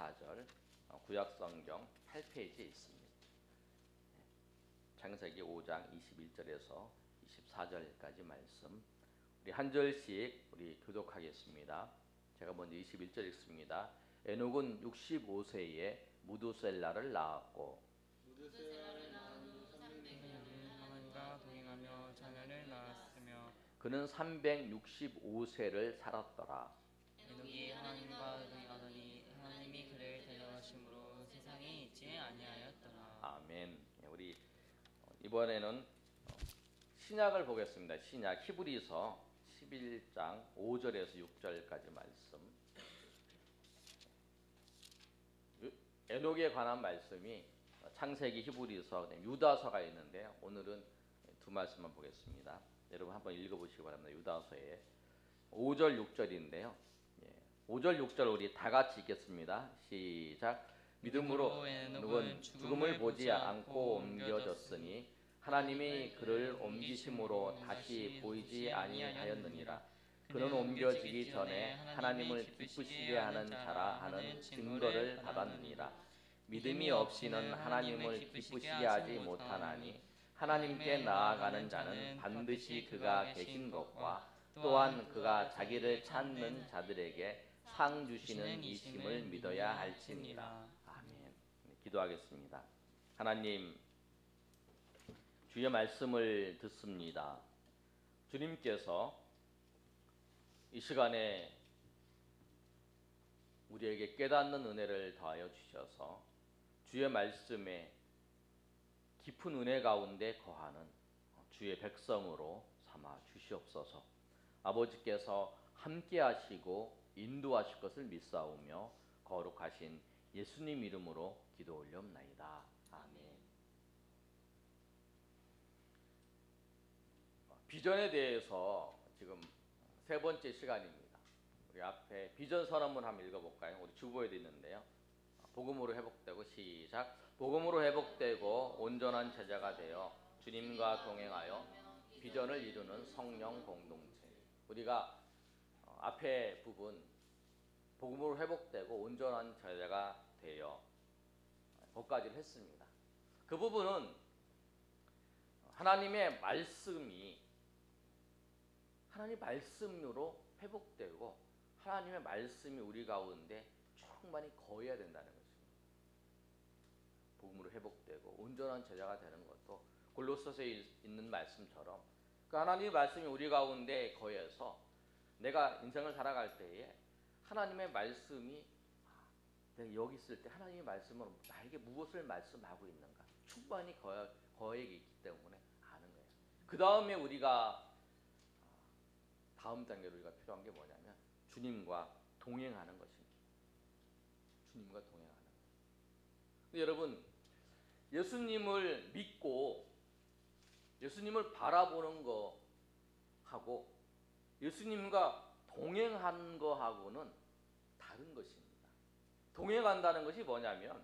24절 구약성경 8페이지에 있습니다. 창세기 5장 21절에서 24절까지 말씀 우리 한 절씩 우리 교독하겠습니다. 제가 먼저 21절 읽습니다. 에녹은 65세에 무두셀라를 낳았고 무두셀라를 낳은 후 300년을 하나님과 동행하며 자녀를 낳았으며 그는 365세를 살았더라. 에녹이 하나님과 동행하더니 하나님이 그를 데려가심으로 세상에 있지 아니하였더라. 아멘. 우리 이번에는 신약을 보겠습니다. 신약 히브리서 11장 5절에서 6절까지 말씀. 에녹에 관한 말씀이 창세기, 히브리서, 유다서가 있는데요. 오늘은 두 말씀만 보겠습니다. 여러분 한번 읽어보시기 바랍니다. 유다서에 5절, 6절인데요. 5절, 6절 우리 다 같이 읽겠습니다. 시작. 믿음으로 에녹은 죽음을 보지 않고 옮겨졌으니 하나님이 그를 옮기심으로 다시 보이지 아니하였느니라. 그는 옮겨지기 전에 하나님을 기쁘시게 하는 자라 하는 증거를 받았느니라. 믿음이 없이는 하나님을 기쁘시게 하지 못하나니 하나님께 나아가는 자는 반드시 그가 계신 것과 또한 그가 자기를 찾는 자들에게 상 주시는 이심을 믿어야 할지니라. 아멘. 기도하겠습니다. 하나님, 주의 말씀을 듣습니다. 주님께서 이 시간에 우리에게 깨닫는 은혜를 더하여 주셔서 주의 말씀에 깊은 은혜 가운데 거하는 주의 백성으로 삼아 주시옵소서. 아버지께서 함께 하시고 인도하실 것을 믿사오며 거룩하신 예수님 이름으로 기도 올려옵나이다. 아멘. 비전에 대해서 지금 세 번째 시간입니다. 우리 앞에 비전 선언문 한번 읽어볼까요? 우리 주보에도 있는데요. 복음으로 회복되고 시작. 복음으로 회복되고 온전한 제자가 되어 주님과 동행하여 비전을 이루는 성령 공동체. 우리가 앞에 부분 복음으로 회복되고 온전한 제자가 되어 거기까지를 했습니다. 그 부분은 하나님의 말씀이 하나님 말씀으로 회복되고 하나님의 말씀이 우리 가운데 충만히 거해야 된다는 것입니다. 복음으로 회복되고 온전한 제자가 되는 것도 골로새서에 있는 말씀처럼 그 하나님의 말씀이 우리 가운데 거해서 내가 인생을 살아갈 때에 하나님의 말씀이 내가 여기 있을 때 하나님의 말씀으로 나에게 무엇을 말씀하고 있는가 충만히 거해 있기 때문에 아는 거예요. 그 다음에 우리가 다음 단계로 우리가 필요한 게 뭐냐면 주님과 동행하는 것입니다. 주님과 동행하는 것. 근데 여러분 예수님을 믿고 예수님을 바라보는 거하고 예수님과 동행하는 거하고는 다른 것입니다. 동행한다는 것이 뭐냐면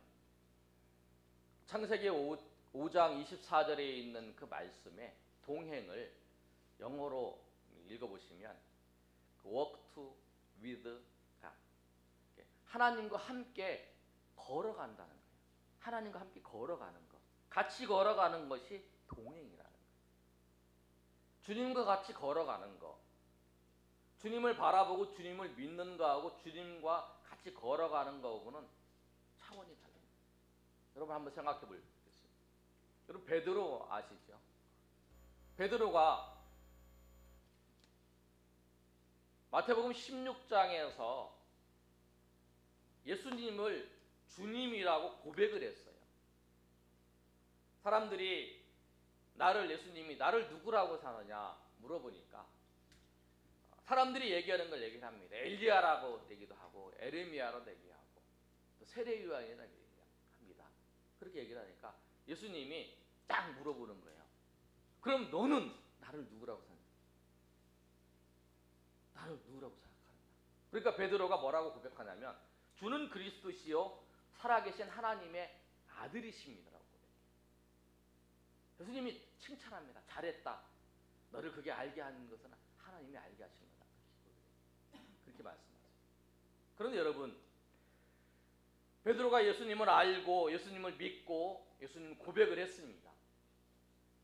창세기 5장 24절에 있는 그 말씀에 동행을 영어로 읽어보시면 walk to with God. 하나님과 함께 걸어간다는 거예요. 하나님과 함께 걸어가는 것. 같이 걸어가는 것이 동행이라는 거예요. 주님과 같이 걸어가는 것. 주님을 바라보고 주님을 믿는 거하고 주님과 같이 걸어가는 거하고는 차원이 달라요. 여러분 한번 생각해 보겠습니다. 여러분 베드로 아시죠? 베드로가 마태복음 16장에서 예수님을 주님이라고 고백을 했어요. 사람들이 예수님이 나를 누구라고 사느냐 물어보니까 사람들이 얘기하는 걸 얘기를 합니다. 엘리야라고 얘기도 하고 에레미야라고 얘기하고 또 세례 요한이라고 얘기합니다. 그렇게 얘기를 하니까 예수님이 딱 물어보는 거예요. 그럼 너는 나를 누구라고 생각하냐? 나를 누구라고 생각하느냐? 그러니까 베드로가 뭐라고 고백하냐면 주는 그리스도시요 살아계신 하나님의 아들이십니다라고 고백해요. 예수님이 칭찬합니다. 잘했다. 너를 그게 알게 하는 것은 하나님이 알게 하신 거다. 그렇게 말씀하세요. 그런데 여러분 베드로가 예수님을 알고 예수님을 믿고 예수님 고백을 했습니다.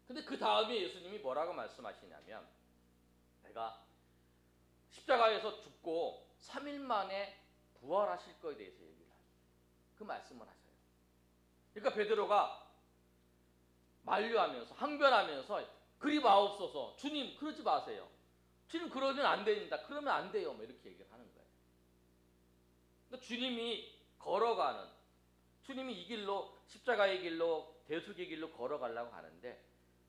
근데 그 다음에 예수님이 뭐라고 말씀하시냐면 내가 십자가에서 죽고 3일 만에 부활하실 거에 대해서 얘기를 하죠. 그 말씀을 하셔요. 그러니까 베드로가 만류하면서 항변하면서 그리 마옵소서, 주님 그러지 마세요. 주님 그러면 안 됩니다. 그러면 안 돼요. 뭐 이렇게 얘기를 하는 거예요. 그러니까 주님이 걸어가는, 주님이 이 길로 십자가의 길로 대속의 길로 걸어가려고 하는데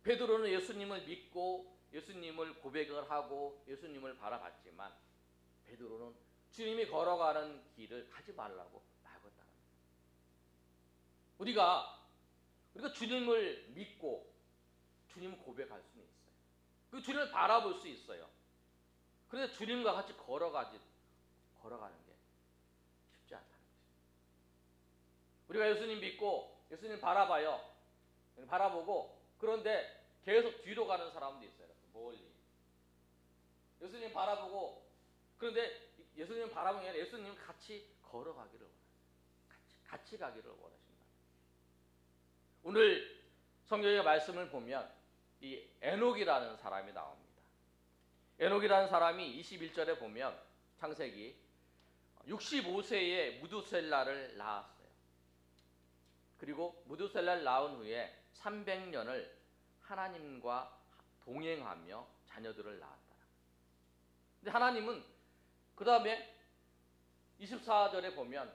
베드로는 예수님을 믿고 예수님을 고백을 하고 예수님을 바라봤지만 베드로는 주님이 걸어가는 길을 가지 말라고 막았다는 거예요. 우리가 주님을 믿고 주님을 고백할 수는 있어요. 그 주님을 바라볼 수 있어요. 그런데 주님과 같이 걸어가는 게 쉽지 않다는 거죠. 우리가 예수님 믿고 예수님 바라봐요. 바라보고 그런데 계속 뒤로 가는 사람도 있어요. 멀리. 예수님 바라보고 그런데 예수님 바라보면 예수님 같이 걸어가기를 원하세요. 같이 가기를 원하신다. 오늘 성경의 말씀을 보면 이 에녹이라는 사람이 나옵니다. 에녹이라는 사람이 21절에 보면 창세기 65세에 무두셀라를 낳았어요. 그리고 무두셀라를 낳은 후에 300년을 하나님과 동행하며 자녀들을 낳았다. 근데 하나님은 그 다음에 24절에 보면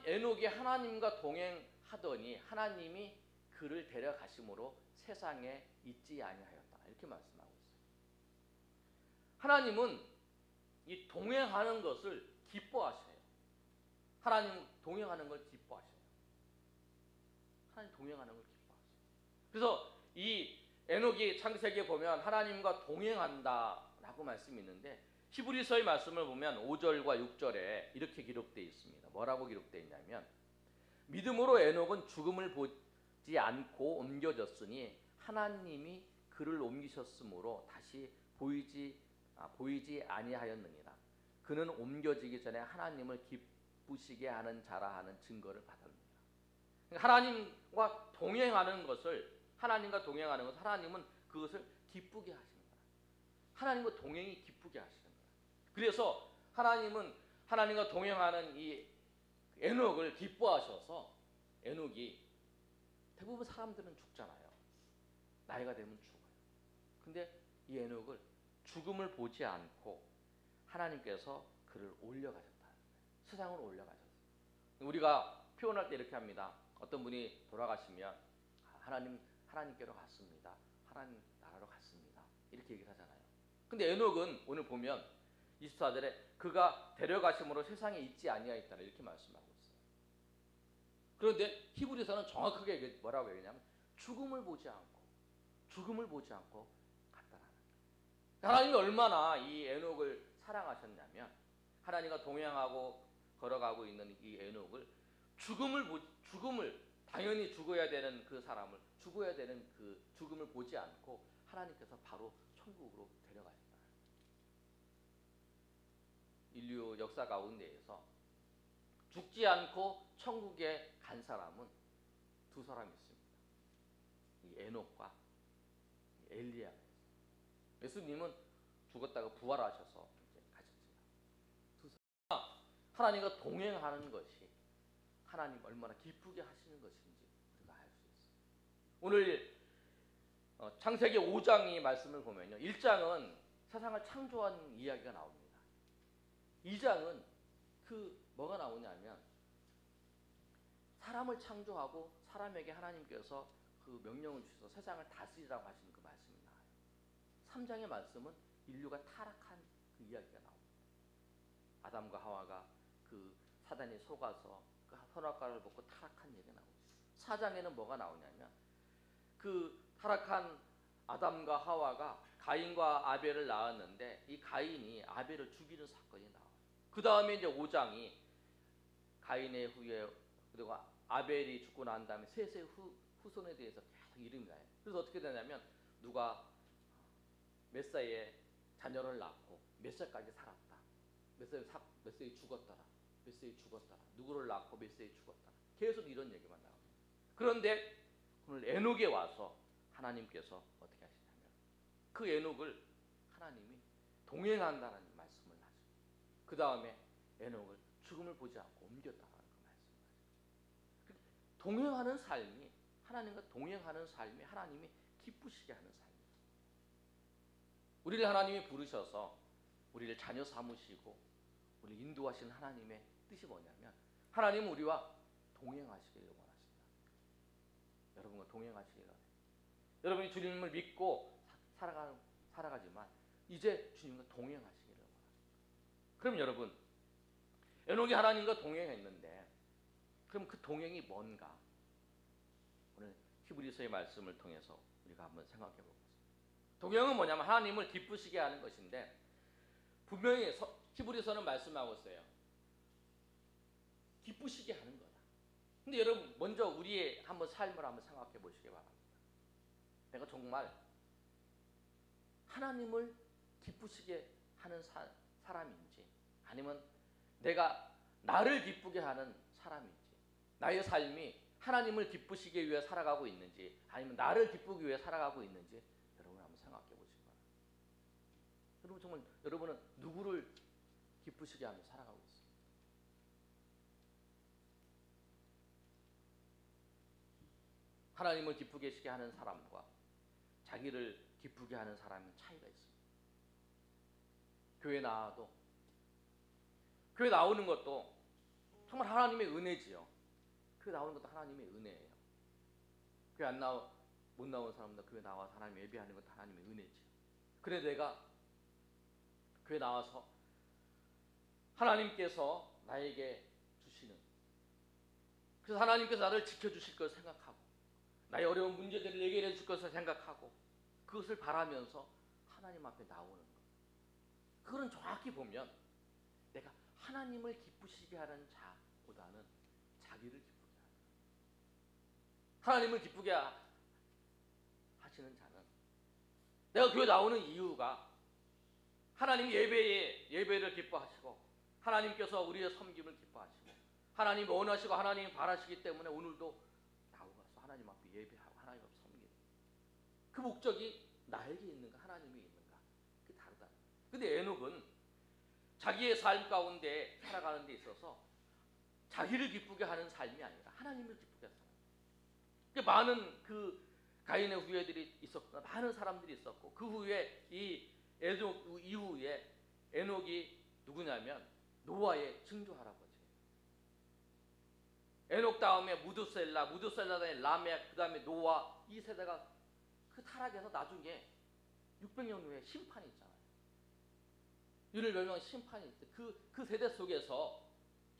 에녹이 하나님과 동행하더니 하나님이 그를 데려가심으로 세상에 있지 아니하였다. 이렇게 말씀하고 있어요. 하나님은 이 동행하는 것을 기뻐하셔요. 하나님 동행하는 걸 기뻐하셔요. 하나님 동행하는 걸 기뻐하셔요. 그래서 이 에녹이 창세기에 보면 하나님과 동행한다라고 말씀이 있는데 히브리서의 말씀을 보면 5절과 6절에 이렇게 기록되어 있습니다. 뭐라고 기록되어 있냐면 믿음으로 에녹은 죽음을 보지 않고 옮겨졌으니 하나님이 그를 옮기셨으므로 다시 보이지 아니하였느니라. 그는 옮겨지기 전에 하나님을 기쁘시게 하는 자라 하는 증거를 받았느니라. 하나님과 동행하는 것을 하나님은 그것을 기쁘게 하시는 거예요. 하나님과 동행이 기쁘게 하시는 거예요. 그래서 하나님은 하나님과 동행하는 이 에녹을 기뻐하셔서 에녹이 대부분 사람들은 죽잖아요. 나이가 되면 죽어요. 근데 이 에녹을 죽음을 보지 않고 하나님께서 그를 올려가셨다. 세상으로 올려가셨어요. 우리가 표현할 때 이렇게 합니다. 어떤 분이 돌아가시면 하나님께로 갔습니다. 하나님 나라로 갔습니다. 이렇게 얘기를 하잖아요. 근데 에녹은 오늘 보면 24절에 그가 데려가심으로 세상에 있지 아니하였다 이렇게 말씀하고 있어요. 그런데 히브리서는 정확하게 뭐라고 얘기하냐면 죽음을 보지 않고 갔다라는 거예요. 하나님이 얼마나 이 에녹을 사랑하셨냐면 하나님과 동행하고 걸어가고 있는 이 에녹을 죽음을 당연히 죽어야 되는 그 사람을 죽어야 되는 그 죽음을 보지 않고 하나님께서 바로 천국으로 데려가셨다. 인류 역사 가운데에서 죽지 않고 천국에 간 사람은 두 사람이 있습니다. 이 에녹과 엘리야가 있어요. 예수님은 죽었다가 부활하셔서 이제 가셨습니다. 두 사람 하나님과 동행하는 것이 하나님 얼마나 기쁘게 하시는 것인지 우리가 알 수 있어요. 오늘 창세기 5장의 말씀을 보면요. 1장은 세상을 창조한 이야기가 나옵니다. 2장은 뭐가 나오냐면 사람을 창조하고 사람에게 하나님께서 그 명령을 주셔서 세상을 다스리라고 하시는 그 말씀이 나와요. 3장의 말씀은 인류가 타락한 그 이야기가 나옵니다. 아담과 하와가 그 사단이 속아서 그 선악과를 먹고 타락한 얘기가 나오고 있어요. 4장에는 뭐가 나오냐면 그 타락한 아담과 하와가 가인과 아벨을 낳았는데 이 가인이 아벨을 죽이는 사건이 나와요. 그 다음에 이제 5장이 가인의 후에 그리고 아벨이 죽고 난 다음에 셋의 후손에 대해서 계속 이름이 나요. 그래서 어떻게 되냐면 누가 몇 살에 자녀를 낳고 몇 살까지 살았다. 몇 살에 죽었더라. 몇 세에 죽었더라. 누구를 낳고 몇 세에 죽었더라. 계속 이런 얘기만 나옵니다. 그런데 오늘 에녹에 와서 하나님께서 어떻게 하시냐면 그 에녹을 하나님이 동행한다는 말씀을 하죠. 그 다음에 에녹을 죽음을 보지 않고 옮겼다는 그 말씀을 하죠. 동행하는 삶이, 하나님과 동행하는 삶이 하나님이 기쁘시게 하는 삶이에요. 우리를 하나님이 부르셔서 우리를 자녀 삼으시고 우리를 인도하신 하나님의 뜻이 뭐냐면 하나님은 우리와 동행하시기를 원하십니다. 여러분과 동행하시기를 원해요. 여러분이 주님을 믿고 살아가지만 이제 주님과 동행하시기를 원합니다. 그럼 여러분, 에녹이 하나님과 동행했는데 그럼 그 동행이 뭔가? 오늘 히브리서의 말씀을 통해서 우리가 한번 생각해 보겠습니다. 동행은 뭐냐면 하나님을 기쁘시게 하는 것인데 분명히 히브리서는 말씀하고 있어요. 기쁘시게 하는 거다. 근데 여러분 먼저 우리의 한번 삶을 한번 생각해 보시기 바랍니다. 내가 정말 하나님을 기쁘시게 하는 사람인지 아니면 내가 나를 기쁘게 하는 사람인지 나의 삶이 하나님을 기쁘시기 위해 살아가고 있는지 아니면 나를 기쁘기 위해 살아가고 있는지 여러분 한번 생각해 보시기 바랍니다. 여러분 정말 여러분은 누구를 기쁘시게 하며 살아가고 있습니다. 하나님을 기쁘게 시게 하는 사람과 자기를 기쁘게 하는 사람은 차이가 있습니다. 교회 나와도 교회 나오는 것도 정말 하나님의 은혜지요. 교회 나오는 것도 하나님의 은혜예요. 교회 못 나오는 사람도 교회 나와서 하나님 예배하는 것도 하나님의 은혜지요. 그래 내가 교회 나와서 하나님께서 나에게 주시는, 그래서 하나님께서 나를 지켜주실 것을 생각하고 나의 어려운 문제들을 해결해 줄 것을 생각하고 그것을 바라면서 하나님 앞에 나오는 것. 그거는 정확히 보면 내가 하나님을 기쁘시게 하는 자보다는 자기를 기쁘게 하는 것. 하나님을 기쁘게 하시는 자는 내가 교회 나오는 이유가 하나님 예배를 기뻐하시고 하나님께서 우리의 섬김을 기뻐하시고 하나님 원하시고 하나님 바라시기 때문에 오늘도 나와서 하나님 앞에 예배하고 하나님 앞에 섬기는 그 목적이 나에게 있는가 하나님이 있는가 그게 다르다. 근데 에녹은 자기의 삶 가운데 살아가는 데 있어서 자기를 기쁘게 하는 삶이 아니라 하나님을 기쁘게 하는 삶. 많은 그 가인의 후예들이 있었고 많은 사람들이 있었고 그 후에 이 에녹 이후에 에녹이 누구냐면 노아의 증조 할아버지예요. 에녹 다음에 무두셀라 다음에 라멕, 그 다음에 노아, 이 세대가 그 타락에서 나중에 600년 후에 심판이 있잖아요. 인을 멸망한 심판이 있대. 그 세대 속에서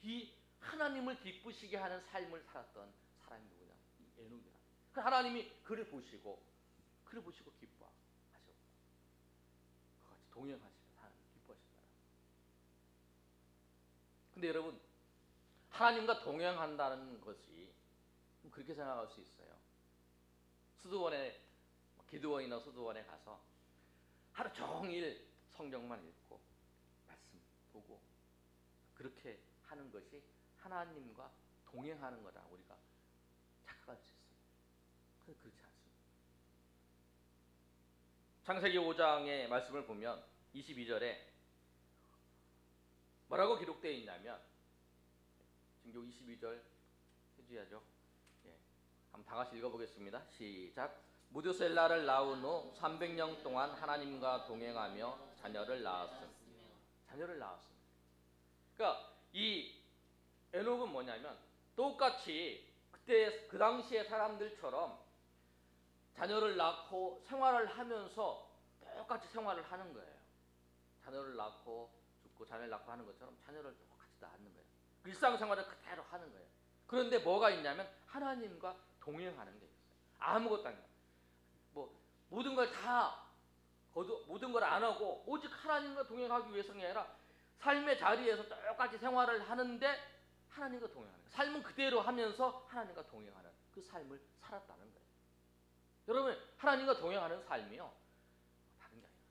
이 하나님을 기쁘시게 하는 삶을 살았던 사람이 누구냐? 에녹이라. 그 하나님이 그를 보시고 기뻐하셨고 그같이 동행하시고 하나님 기뻐하신다. 근데 여러분 하나님과 동행한다는 것이 그렇게 생각할 수 있어요. 기드원이나 수도원에 가서 하루 종일 성경만 읽고 말씀 보고 그렇게 하는 것이 하나님과 동행하는 거다 우리가 착각할 수 있어요. 그런데 그렇지 않습니다. 창세기 5장의 말씀을 보면 22절에 뭐라고 기록되어 있냐면 신경 22절 해줘야죠. 예. 한번 다 같이 읽어보겠습니다. 시작. 무드셀라를 낳은 후 300년 동안 하나님과 동행하며 자녀를 낳았습니다. 그러니까 이 에녹은 뭐냐면 똑같이 그때 그 당시의 사람들처럼 자녀를 낳고 생활을 하면서 똑같이 생활을 하는 거예요. 자녀를 낳고 죽고 자녀를 낳고 하는 것처럼 자녀를 똑같이 낳는 거예요. 일상생활을 그대로 하는 거예요. 그런데 뭐가 있냐면 하나님과 동행하는 게 있어요. 아무것도 아니에요. 모든 걸 안 하고 오직 하나님과 동행하기 위해서가 아니라 삶의 자리에서 똑같이 생활을 하는데 하나님과 동행하는 거예요. 삶은 그대로 하면서 하나님과 동행하는 그 삶을 살았다는 거예요. 여러분 하나님과 동행하는 삶이요 다른 게 아니에요.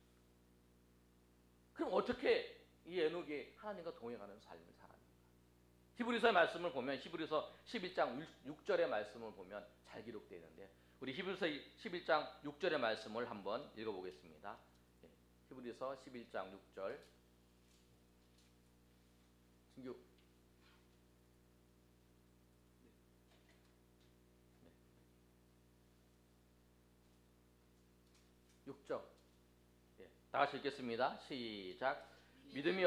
그럼 어떻게 이 에녹이 하나님과 동행하는 삶을 살았는가? 히브리서의 말씀을 보면 히브리서 11장 6절의 말씀을 보면 잘 기록되어 있는데 우리 히브리서 11장 6절의 말씀을 한번 읽어보겠습니다. 히브리서 11장 6절 신규 6절 다 같이 읽겠습니다. 시작. 믿음이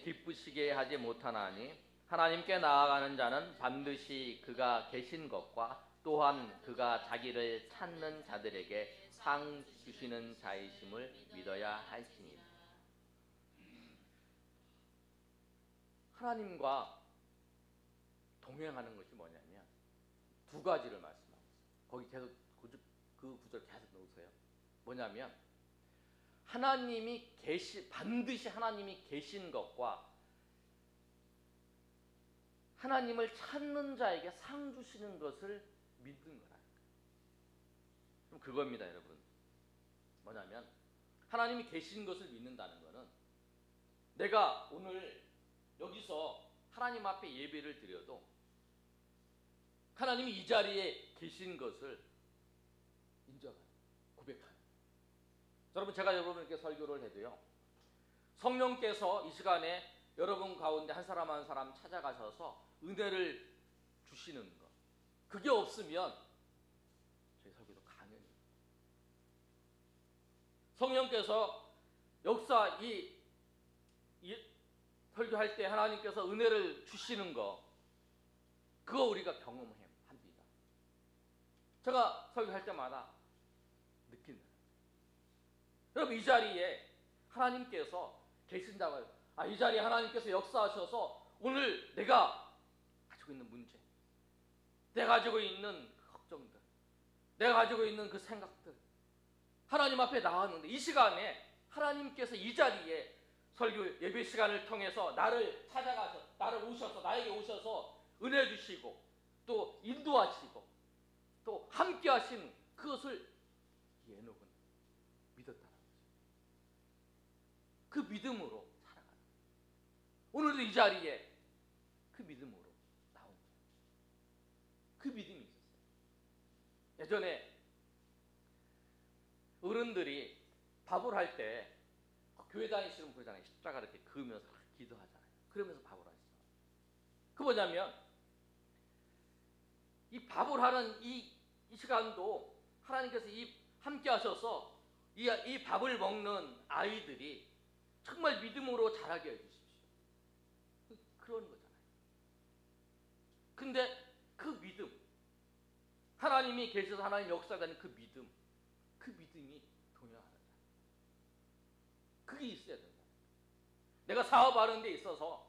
기쁘시게 하지 못하나니 하나님께 나아가는 자는 반드시 그가 계신 것과 또한 그가 자기를 찾는 자들에게 상 주시는 자이심을 믿어야 할지니라. 하나님과 동행하는 것이 뭐냐면 두 가지를 말씀하고 있어요. 거기 계속 그 구절 계속 넣으세요. 뭐냐면 반드시 하나님이 계신 것과 하나님을 찾는 자에게 상 주시는 것을 믿는 거라니까. 그럼 그겁니다, 여러분. 뭐냐면 하나님이 계신 것을 믿는다는 것은 내가 오늘 여기서 하나님 앞에 예배를 드려도 하나님이 이 자리에 계신 것을 인정하는, 고백하는. 여러분, 제가 여러분께 설교를 해도요, 성령께서 이 시간에 여러분 가운데 한 사람 한 사람 찾아가셔서 은혜를 주시는 것, 그게 없으면 저희 설교도 강연이에요. 성령께서 설교할 때 하나님께서 은혜를 주시는 거, 그거 우리가 경험합니다. 제가 설교할 때마다 느낀다. 여러분, 이 자리에 하나님께서 계신다고요. 이 자리에 하나님께서 역사하셔서 오늘 내가 가지고 있는 문제, 내가 가지고 있는 걱정들, 내가 가지고 있는 그 생각들 하나님 앞에 나왔는데 이 시간에 하나님께서 이 자리에 설교 예배 시간을 통해서 나를 찾아가서 나에게 오셔서 은혜 주시고 또 인도하시고 또 함께 하신 그것을 예녹은 믿었다는 거죠. 그 믿음으로 살아가는 거예요. 오늘도 이 자리에 그 믿음으로 나온 거예요. 그 믿음이 있었어요. 예전에 어른들이 밥을 할 때 교회 다니시는 분이잖아요. 십자가 이렇게 그으면서 기도하잖아요. 그러면서 밥을 하시죠. 그 뭐냐면 이 밥을 하는 이 시간도 하나님께서 함께 하셔서 이 밥을 먹는 아이들이 정말 믿음으로 자라게 해주십시오. 그런 거잖아요. 근데 그 믿음, 하나님이 계셔서 하나님 역사하는 그 믿음이 동요하는 거예요. 그게 있어야 된다. 내가 사업하는 데 있어서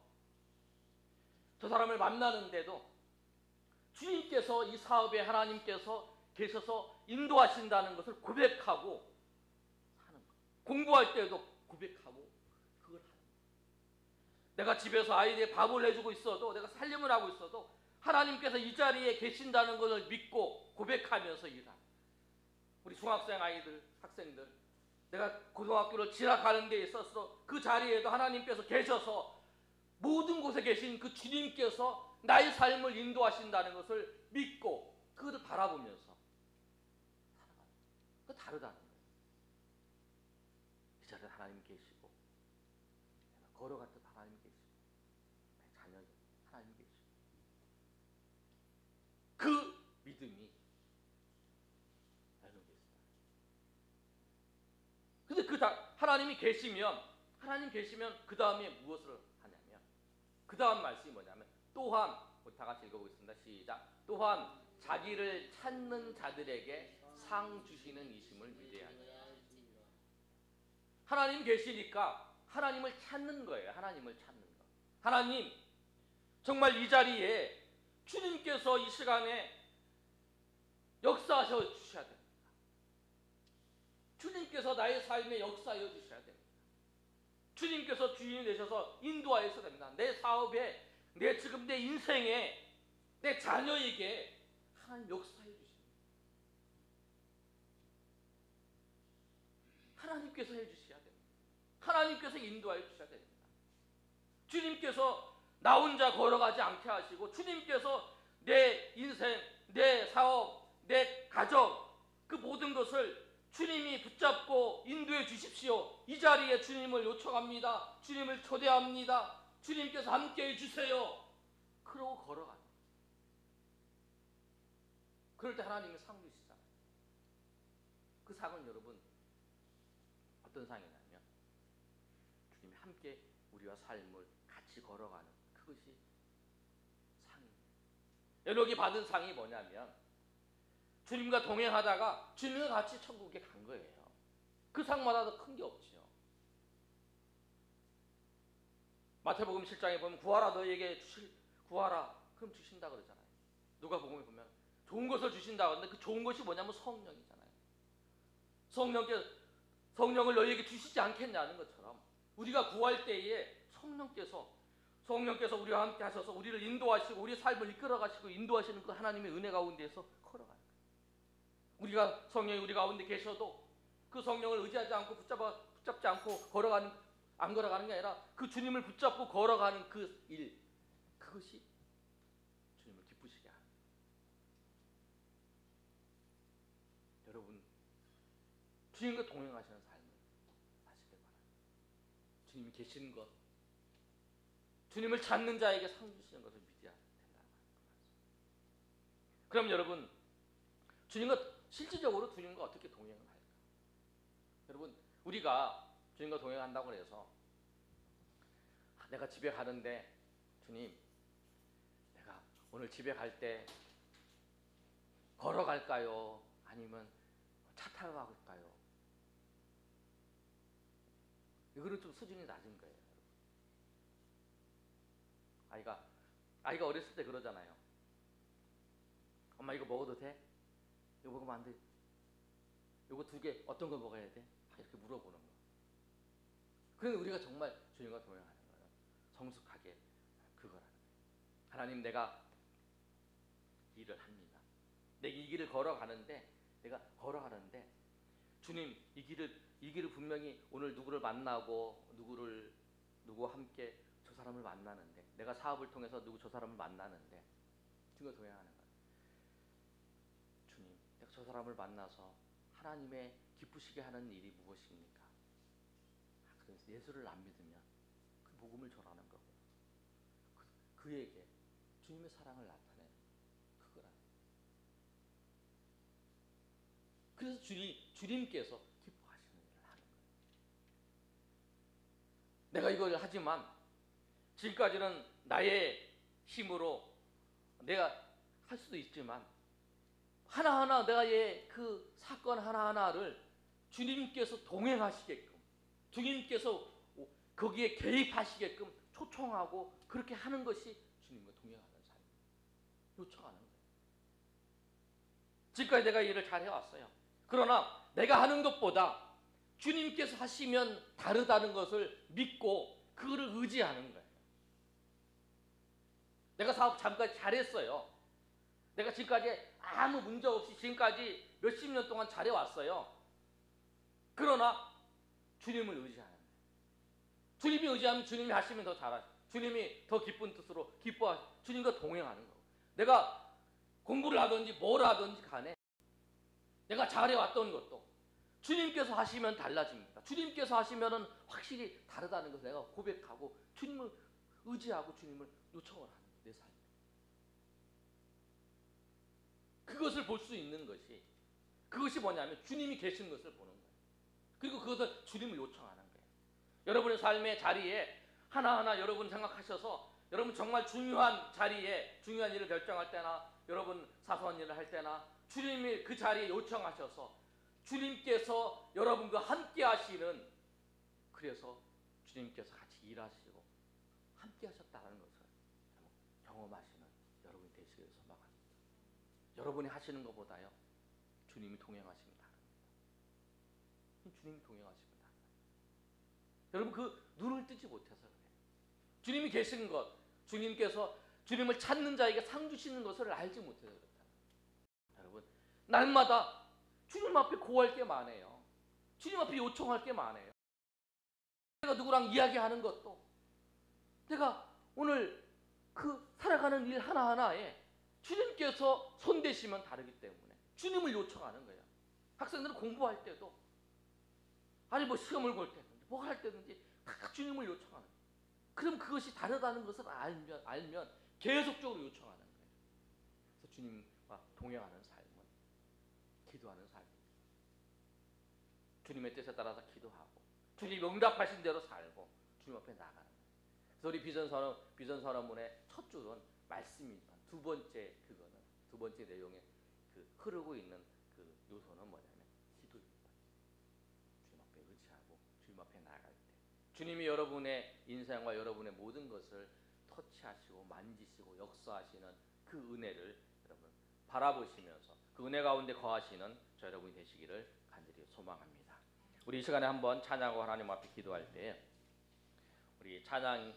저 사람을 만나는데도 주님께서 이 사업에 하나님께서 계셔서 인도하신다는 것을 고백하고 하는 거예요. 공부할 때도 고백하고 그걸 하는 거예요. 내가 집에서 아이들의 밥을 해주고 있어도, 내가 살림을 하고 있어도 하나님께서 이 자리에 계신다는 것을 믿고 고백하면서 일하는. 우리 중학생 아이들, 학생들, 내가 고등학교를 진학하는 데 있어서 그 자리에도 하나님께서 계셔서 모든 곳에 계신 그 주님께서 나의 삶을 인도하신다는 것을 믿고 그것을 바라보면서 살아가는. 그거 다르다는 거예요. 이 자리에 하나님 계시고, 내가 걸어갈 때 하나님 계시고, 내 자녀 하나님 계시고, 그 믿음이 나누고 있습니다. 근데 하나님 계시면 그 다음에 무엇을 하냐면, 그 다음 말씀이 뭐냐면 또한, 우리 다 같이 읽어보겠습니다. 시작. 또한 자기를 찾는 자들에게 상 주시는 이심을 믿어야 합니다. 하나님 계시니까 하나님을 찾는 거예요. 하나님을 찾는 거. 하나님, 정말 이 자리에 주님께서 이 시간에 역사하셔 주셔야 됩니다. 주님께서 나의 삶에 역사하여 주셔야 됩니다. 주님께서 주인이 되셔서 인도하셔야 됩니다. 내 사업에, 지금 내 인생에, 내 자녀에게 하나님 역사해 주십니다. 하나님께서 해주셔야 됩니다. 하나님께서 인도하여 주셔야 됩니다. 주님께서 나 혼자 걸어가지 않게 하시고 주님께서 내 인생, 내 사업, 내 가정 그 모든 것을 주님이 붙잡고 인도해 주십시오. 이 자리에 주님을 요청합니다. 주님을 초대합니다. 주님께서 함께해 주세요. 그러고 걸어가는 거예요. 그럴 때 하나님이 상 주시잖아요. 그 상은 여러분 어떤 상이냐면 주님이 함께 우리와 삶을 같이 걸어가는 그것이 상입니다. 여러분이 받은 상이 뭐냐면 주님과 동행하다가 주님과 같이 천국에 간 거예요. 그 상마다 더 큰 게 없지요. 마태복음 7장에 보면 구하라 너희에게 구하라 그럼 주신다 그러잖아요. 누가복음에 보면 좋은 것을 주신다 그러는데 그 좋은 것이 뭐냐면 성령이잖아요. 성령을 너희에게 주시지 않겠냐는 것처럼 우리가 구할 때에 성령께서 우리와 함께 하셔서 우리를 인도하시고 우리 삶을 이끌어 가시고 인도하시는 그 하나님의 은혜 가운데에서 걸어가는 거예요. 우리가 성령이 우리 가운데 계셔도 그 성령을 의지하지 않고 붙잡지 않고 안 걸어가는 게 아니라 그 주님을 붙잡고 걸어가는 그 일, 그것이 주님을 기쁘시게 하는 거예요. 여러분, 주님과 동행하시는 삶을 사시길 바랍니다. 주님이 계시는 것, 주님을 찾는 자에게 상 주시는 것을 믿어야 된다는 말입니다. 그럼 여러분, 실질적으로 주님과 어떻게 동행을 할까? 여러분, 우리가 주님과 동행한다고 해서 내가 집에 가는데 주님, 내가 오늘 집에 갈 때 걸어갈까요? 아니면 차 타고 갈까요? 이거는 좀 수준이 낮은 거예요. 아이가 어렸을 때 그러잖아요. 엄마 이거 먹어도 돼? 이거 먹으면 안 돼? 이거 2개 어떤 거 먹어야 돼? 이렇게 물어보는 거. 그런데 우리가 정말 주님과 동행하는 거예요. 성숙하게 그거라는 거예요. 하나님, 내가 일을 합니다. 내가 이 길을 걸어가는데 주님, 이 길을 분명히 오늘 누구를 만나고 누구와 함께 저 사람을 만나는데, 내가 사업을 통해서 저 사람을 만나는데 주님과 동행하는 거예요. 주님, 내가 저 사람을 만나서 하나님의 기쁘시게 하는 일이 무엇입니까? 그래서 예수를 안 믿으면 그 복음을 전하는 거고요. 그에게 주님의 사랑을 나타내는 그거라는 거예요. 그래서 주님께서 기뻐하시는 일을 하는 거예요. 내가 이걸 하지만 지금까지는 나의 힘으로 내가 할 수도 있지만 하나하나 내가의 그 사건 하나하나를 주님께서 동행하시게끔, 주님께서 거기에 개입하시게끔 초청하고 그렇게 하는 것이 주님과 동행하는 삶입니다. 요청하는 거예요. 지금까지 내가 일을 잘 해왔어요. 그러나 내가 하는 것보다 주님께서 하시면 다르다는 것을 믿고 그거를 의지하는 거예요. 내가 사업 잠깐 잘했어요. 내가 지금까지 아무 문제 없이 지금까지 몇십 년 동안 잘해왔어요. 그러나 주님을 의지하는 거예요. 주님이 의지하면 주님이 하시면 더 잘하시고 주님이 더 기쁜 뜻으로 기뻐하시고 주님과 동행하는 거고, 내가 공부를 하든지 뭘 하든지 간에 내가 잘해왔던 것도 주님께서 하시면 달라집니다. 주님께서 하시면 확실히 다르다는 것을 내가 고백하고 주님을 의지하고 주님을 요청을 하는 거예요. 내 삶에. 그것을 볼 수 있는 것이, 그것이 뭐냐면 주님이 계신 것을 보는 거예요. 그리고 그것을 주님을 요청하는 거예요. 여러분의 삶의 자리에 하나하나 여러분 생각하셔서 여러분 정말 중요한 자리에 중요한 일을 결정할 때나 여러분 사소한 일을 할 때나 주님이 그 자리에 요청하셔서 주님께서 여러분과 함께 하시는, 그래서 주님께서 같이 일하시고 함께 하셨다는 것을 경험하시는 여러분이 되시기를 소망합니다. 여러분이 하시는 것보다요 주님이 동행하시면 다릅니다. 주님이 동행하시면 다릅니다. 여러분 그 눈을 뜨지 못해서 그래요. 주님이 계신 것, 주님께서 주님을 찾는 자에게 상 주시는 것을 알지 못해서 그렇다. 여러분 날마다 주님 앞에 고할 게 많아요. 주님 앞에 요청할 게 많아요. 내가 누구랑 이야기하는 것도, 내가 오늘 그 살아가는 일 하나하나에 주님께서 손대시면 다르기 때문에 주님을 요청하는 거예요. 학생들은 공부할 때도 아니 뭐 시험을 볼 때든지 뭐 할 때든지 다 주님을 요청하는 거예요. 그럼 그것이 다르다는 것을 알면 계속적으로 요청하는 거예요. 그래서 주님과 동행하는 삶은 기도하는 삶입니다. 주님의 뜻에 따라서 기도하고 주님 응답하신 대로 살고 주님 앞에 나가는 거예요. 그래서 우리 비전선언문의 첫 줄은 말씀이지만 두 번째 내용에 그 흐르고 있는 그 요소는 뭐냐면 기도입니다. 주님 앞에 의지하고 주님 앞에 나갈 때 주님이 여러분의 인생과 여러분의 모든 것을 터치하시고 만지시고 역사하시는 그 은혜를 여러분 바라보시면서 그 은혜 가운데 거하시는 저 여러분이 되시기를 간절히 소망합니다. 우리 이 시간에 한번 찬양하고 하나님 앞에 기도할 때 우리 찬양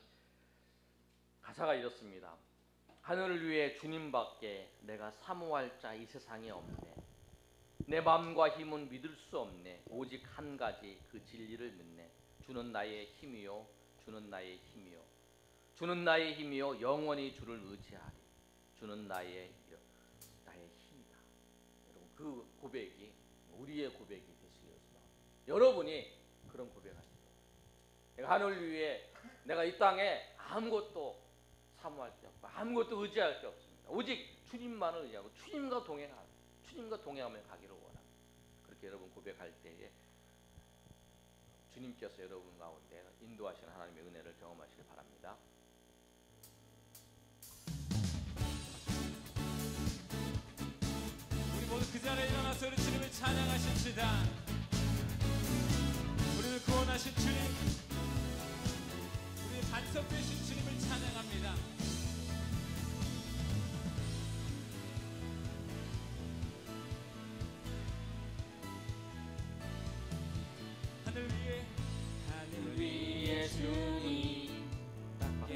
가사가 이렇습니다. 하늘을 위해 주님밖에 내가 사모할 자 이 세상에 없네. 내 마음과 힘은 믿을 수 없네. 오직 한 가지 그 진리를 믿네. 주는 나의 힘이요 주는 나의 힘이요 주는 나의 힘이요 영원히 주를 의지하리. 주는 나의 힘이다. 여러분 그 고백이 우리의 고백이 되시길 소망합니다. 여러분이 그런 고백하시고 내가 하늘을 위해 내가 이 땅에 아무것도 사모할 게 없고 아무것도 의지할 게 없습니다. 오직 주님만을 의지하고 주님과 동행하며 가기를 원합니다. 그렇게 여러분 고백할 때에 주님께서 여러분 가운데 인도하시는 하나님의 은혜를 경험하시길 바랍니다. 우리 모두 그 자리에 일어나서 우리 주님을 찬양하십시다. 우리를 구원하신 주님, 우리의 반석 되신 주님을 찬양합니다. 하늘 위에 주님밖에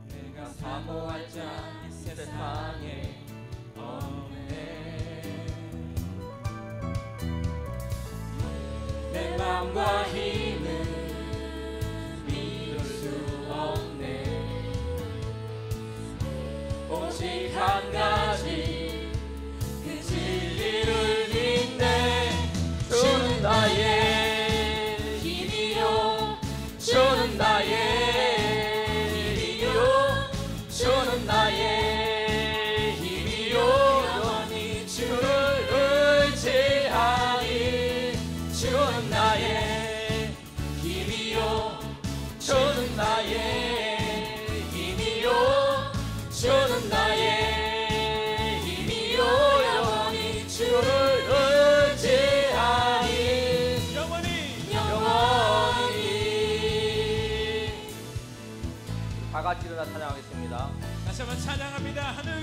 내가 사모할 자 이 세상에 없네. 내 마음과 힘은 믿을 수 없네. 오직 한 가지 그 진리를 믿네. 주는 나의 힘이요 주는 나의 힘이요 주는 나의 힘이요 영원히 주를 의지하리. 주는 나의 힘이요 주는 나의 힘이요 주는 나의 힘이요 영원히 주를 의지하리. 영원히 다 같이 일어나 찬양하겠습니다. 다시 한번 찬양합니다. 하늘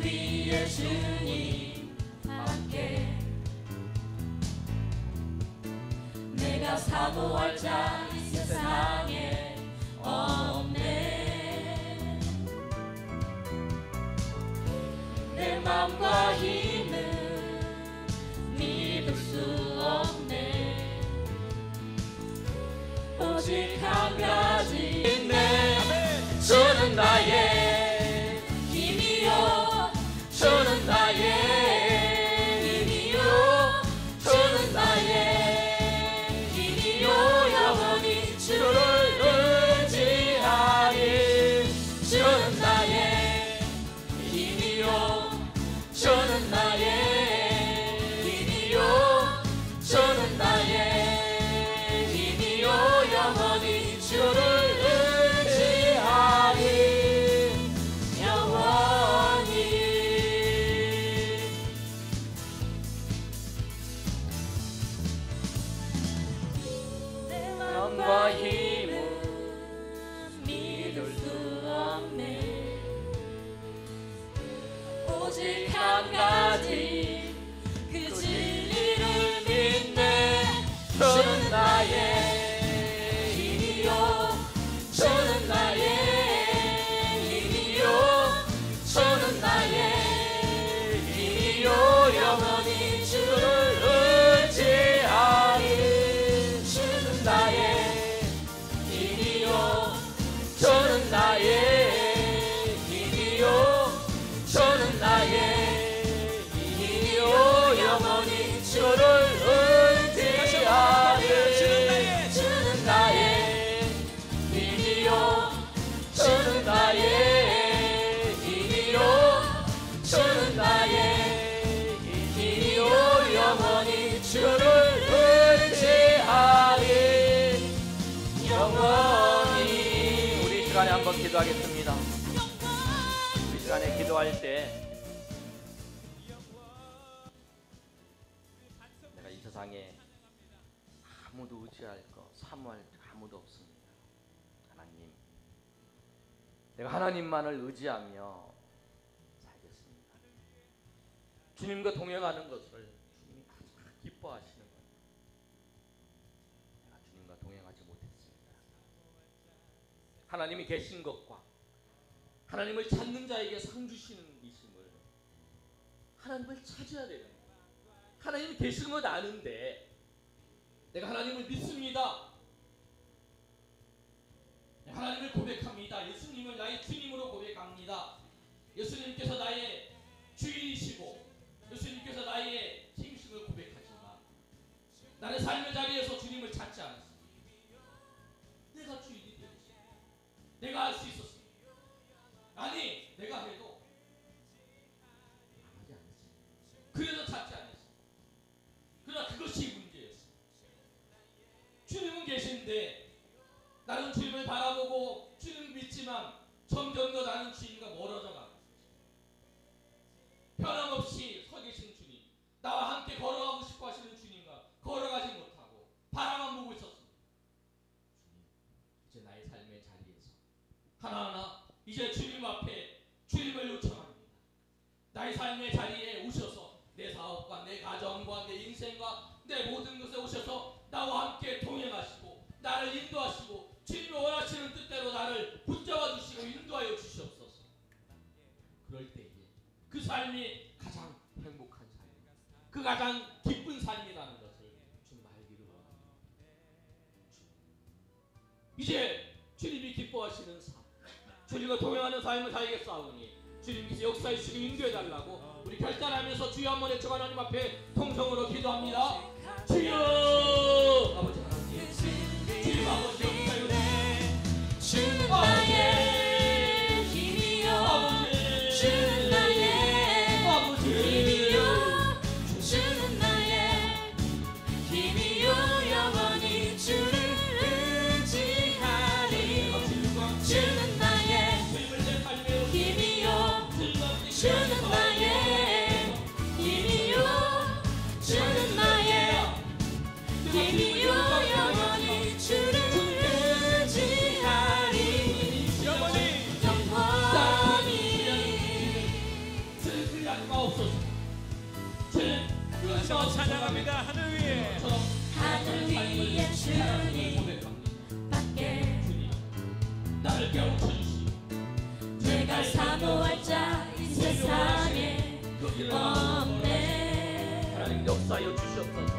위에 주님 밖에 내가 사모할 자 이 세상에 없네. 내 맘과 힘은 믿을 수 없네. 오직 한 가지 있네. 주는 나의 힘이요 주는 나의 힘이요 주는 나의 힘이요 영원히 주를 의지하리. 주는 나의 힘이요 주는 나의 시간에 한번 기도하겠습니다. 이 시간에 기도할 때 내가 이 세상에 아무도 의지할 거, 사모할 아무도 없습니다. 하나님, 내가 하나님만을 의지하며 살겠습니다. 주님과 동행하는 것을 주님이 가장 기뻐하시는 거예요. 내가 주님과 동행하지 못했습니다. 하나님이 계신 것과 하나님을 찾는 자에게 상 주시는 이심을 하나님을 찾아야 되는 거예요. 하나님이 계신 건 아는데 내가 하나님을 믿습니다. 하나님을 고백합니다. 예수님을 나의 주님으로 고백합니다. 예수님께서 나의 주인이시고 예수님께서 나의 힘심을 고백하지만 나는 삶의 자리에서 주님을 찾지 않았습니다. 내가 주인이 되었습니다. 내가 할 수 있었습니다. 아니, 내가 해도 하지 않았습니다. 그래서 찾지 않았습니다. 그러나 그것이 문제였습니다. 주님은 계신데 나는 주님을 바라보고 주님을 믿지만 점점 더 나는 주님과 멀어져 가고 변함없이 서 계신 주님, 나와 함께 걸어가고 싶어 하시는 주님과 걸어가지 못하고 바라만 보고 있었습니다. 주님, 이제 나의 삶의 자리에서 하나하나 이제 주님 앞에 주님을 요청합니다. 나의 삶의 자리에 오셔서 내 사업과 내 가정과 내 인생과 내 모든 것에 오셔서 나와 함께 동행하시고 나를 인도하시고 주님이 원하시는 뜻대로 나를 붙잡아 주시고 인도하여 주시옵소서. 그럴 때에 그 삶이 가장 행복한 삶, 그 가장 기쁜 삶이라는 것을 정말 알기를 원합니다. 이제 주님이 기뻐하시는 삶, 주님과 동행하는 삶을 살겠사오니 주님께서 역사에 주시고 인도해달라고 우리 결단하면서 주여 한번 외쳐 하나님 앞에 통성으로 기도합니다. 주여 아버지 하나님, 주님 아버지 역사에 주는 나의 힘이요 주는 나의 힘이요 주는 나의 힘이요 영원히 주를 의지하리 주는 나의 힘이요 주는 나의 힘이요 주는 나의 힘이요 영원히 주를 의지하리 영원히 주님 다시 한번 찬양합니다. 하늘 위에 하늘 위에 주님 밖에 나를 깨우쳐 주시고 내가 사모할 자 이 세상에 없네 하나님 역사여 주시옵소서.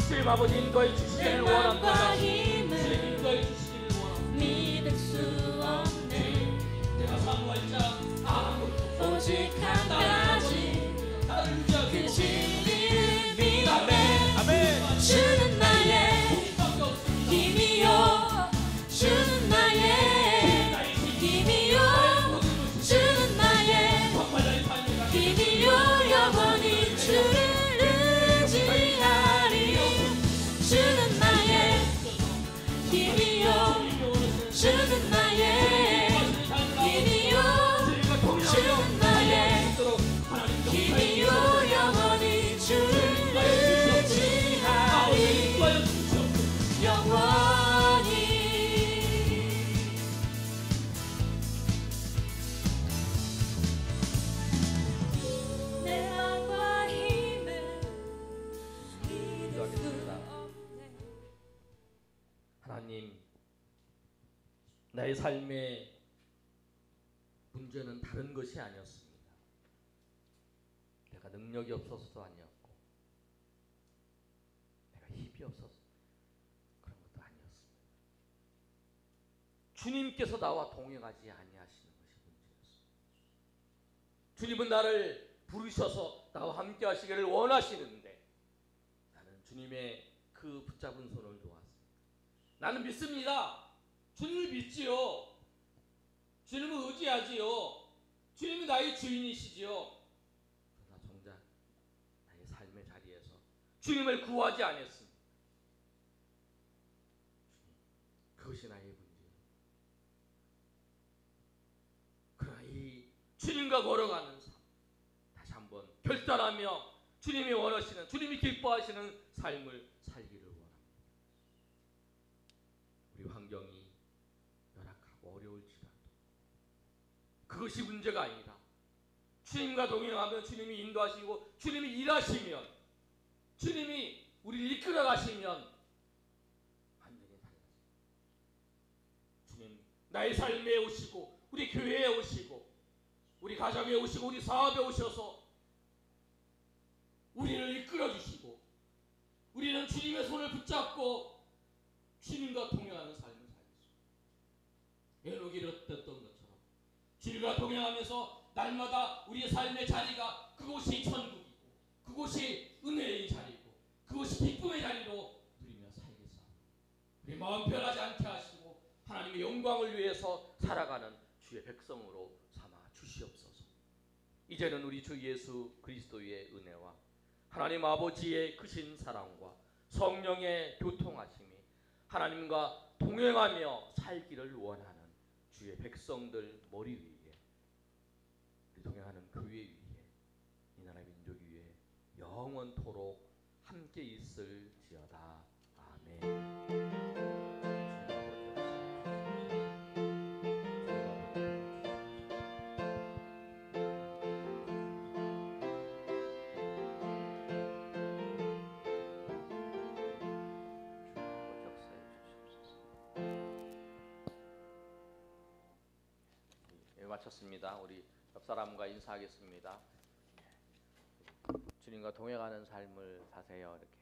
주님 아버지 인도해 주시기를 원합니다. 주님 인도해 주시기를 원합니다. 믿을 수 없네 내가 사모할 자 아무도 오직 한 가지 나를 위하여 그 진리를 믿네 아멘. 주는 나의 힘이요 주는 나의 힘이요 주는 나의 힘이요 영원히 주를 의지하리 주는 나의 힘이요 주는 나의 힘이요 주는 나의 힘이요 영원히 주를 의지하리 영원히 내 마음과 힘을 믿을 수 없네 하나님, 나의 삶의 문제는 다른 것이 아니었습니다. 내가 능력이 없어서도 아니었고 내가 힘이 없어서 그런 것도 아니었습니다. 주님께서 나와 동행하지 아니하시는 것이 문제였습니다. 주님은 나를 부르셔서 나와 함께 하시기를 원하시는데 나는 주님의 그 붙잡은 손을 놓았습니다. 나는 믿습니다. 주님을 믿지요. 주님을 의지하지요. 주님이 나의 주인이시지요. 그러나 정작 나의 삶의 자리에서 주님을 구하지 않았습니다. 주님, 그것이 나의 문제예요. 주님과 걸어가는 삶 다시 한번 결단하며 주님이 원하시는, 주님이 기뻐하시는 삶을 살기를 원합니다. 우리 환경이 열악하고 어려울지라도 그것이 문제가 아니라 주님과 동행하면 주님이 인도하시고 주님이 일하시면 주님이 우리를 이끌어 가시면 완전히 달라집니다. 주님 나의 삶에 오시고 우리 교회에 오시고 우리 가정에 오시고 우리 사업에 오셔서 우리를 이끌어 주시고 우리는 주님의 손을 붙잡고 주님과 동행하는 삶을 살겠습니다. 에녹이 이뤘던 것처럼 주님과 동행하면서 날마다 우리의 삶의 자리가 그곳이 천국이고 그곳이 은혜의 자리고 그곳이 기쁨의 자리로 누리며 살겠사옵니다. 우리 마음 변하지 않게 하시고 하나님의 영광을 위해서 살아가는 주의 백성으로 삼아 주시옵소서. 이제는 우리 주 예수 그리스도의 은혜와 하나님 아버지의 크신 사랑과 성령의 교통하심이 하나님과 동행하며 살기를 원하는 주의 백성들 머리 위에 우리 동행하는 교회 위에 이 나라 민족 위에 영원토록 함께 있을지어다. 아멘. 마쳤습니다. 우리 옆 사람과 인사하겠습니다. 주님과 동행하는 삶을 사세요. 이렇게